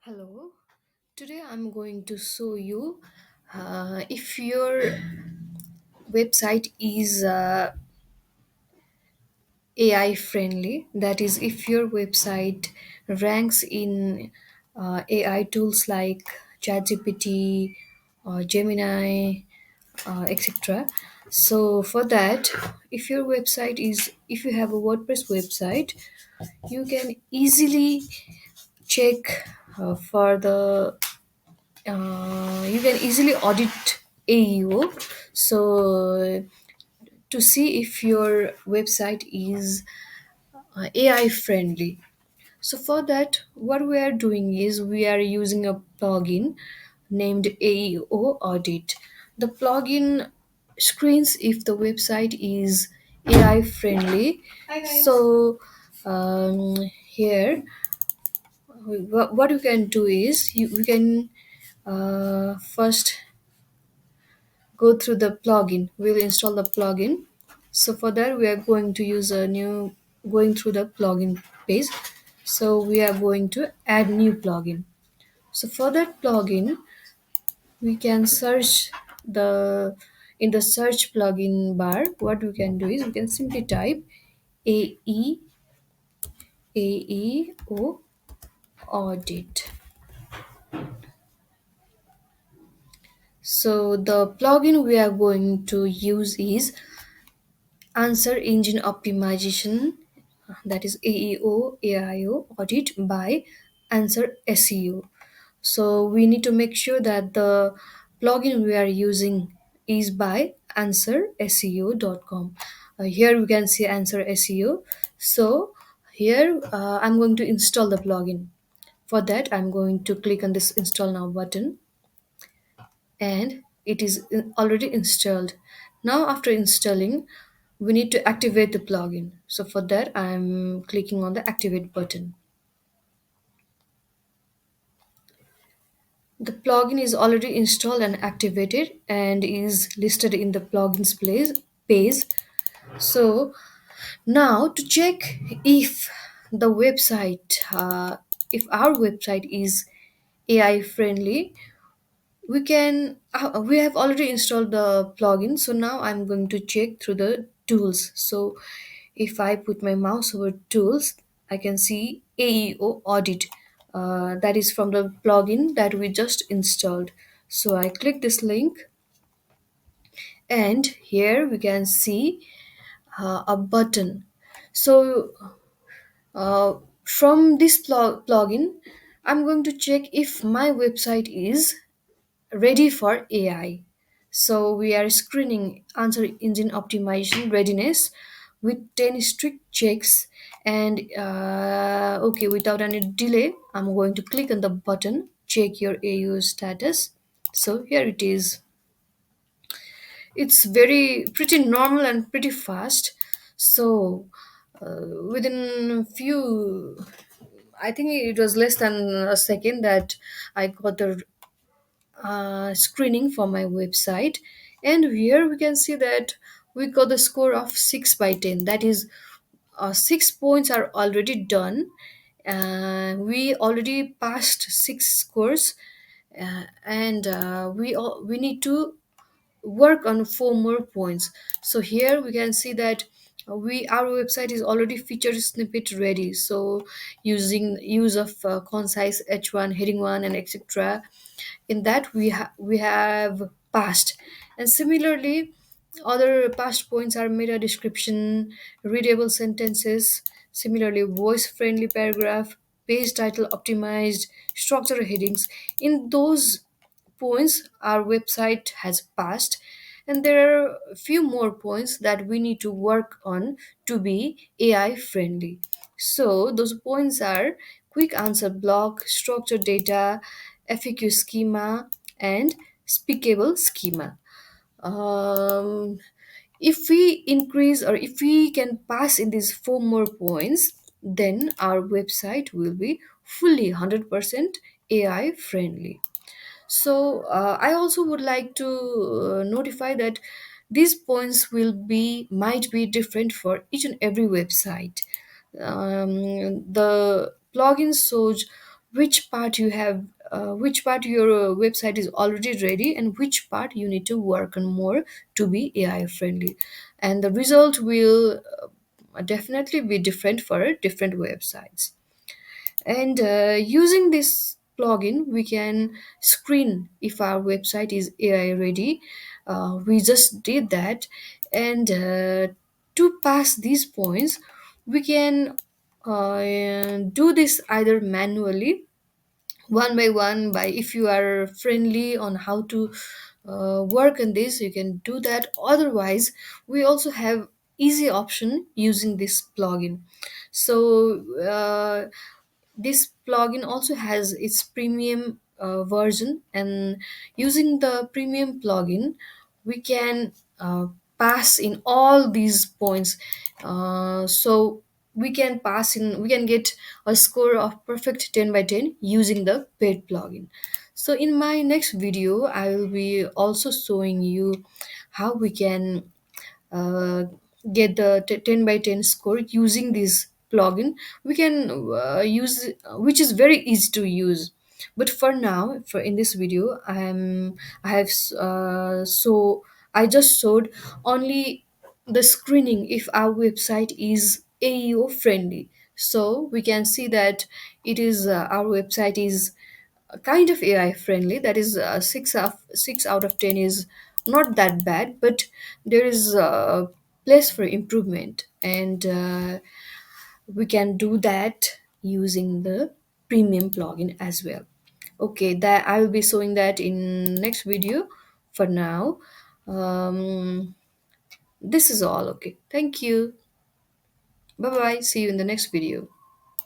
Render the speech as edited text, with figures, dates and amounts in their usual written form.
Hello, today I'm going to show you if your website is AI friendly. That is, if your website ranks in AI tools like ChatGPT or Gemini, etc. So, for that, if you have a WordPress website, you can easily check for the you can easily audit AEO. So to see if your website is AI friendly. So for that, what we are doing is we are using a plugin named AEO Audit. The plugin screens if the website is AI friendly. Hi guys. So here, what you can do is we can first go through the plugin. We'll install the plugin. So for that we are going to use a new going through the plugin page. So we are going to add new plugin. So for that plugin we can search the in the search plugin bar. What we can do is we can simply type AE AEO audit. So the plugin we are going to use is answer engine optimization, that is AEO AIO audit by answer SEO. So we need to make sure that the plugin we are using is by answerseo.com. Here we can see answer SEO. So here I'm going to install the plugin. For that I'm going to click on this install now button, and it is already installed. Now after installing, we need to activate the plugin. So for that I'm clicking on the activate button. The plugin is already installed and activated and is listed in the plugins page. So now to check if the website if our website is AI friendly, we have already installed the plugin. So now I'm going to check through the tools. So if I put my mouse over tools, I can see AEO audit. That is from the plugin that we just installed. So I click this link, and here we can see a button. So uh, from this plugin I'm going to check if my website is ready for AI. So we are screening answer engine optimization readiness with 10 strict checks. And okay, without any delay, I'm going to click on the button check your AU status. So here it is. It's very pretty normal and pretty fast. So within few, I think it was less than a second that I got the screening for my website. And here we can see that we got the score of 6 by 10. That is 6 points are already done. We already passed 6 scores, and we need to work on 4 more points. So here we can see that we our website is already feature snippet ready. So using use of concise h1 heading 1 and etc, in that we have passed. And similarly, other past points are meta description, readable sentences, similarly voice friendly paragraph, page title optimized, structure headings. In those points our website has passed, and there are a few more points that we need to work on to be AI friendly. So those points are quick answer block, structured data, FAQ schema, and speakable schema. um, if we increase or if we can pass in these 4 more points, then our website will be fully 100% AI friendly. So I also would like to notify that these points will be might be different for each and every website. The plugin shows which part you have, which part your website is already ready and which part you need to work on more to be AI friendly. And the result will definitely be different for different websites. And using this plugin, we can screen if our website is AI ready. We just did that. And to pass these points, we can do this either manually, one by one, by if you are friendly on how to work on this, you can do that. Otherwise, we also have easy option using this plugin. So this plugin also has its premium version, and using the premium plugin, we can pass in all these points. So we can get a score of perfect 10 by 10 using the paid plugin. So in my next video, I will be also showing you how we can uh, get the 10 by 10 score using this plugin. We can use, which is very easy to use. But for now, for in this video, I have so I just showed only the screening if our website is AEO friendly. So we can see that it is our website is kind of AI friendly. That is, 6 out of 10 is not that bad, but there is a place for improvement, and we can do that using the premium plugin as well. Okay, that I will be showing that in next video. For now, um, this is all. Okay, thank you. Bye bye. See you in the next video.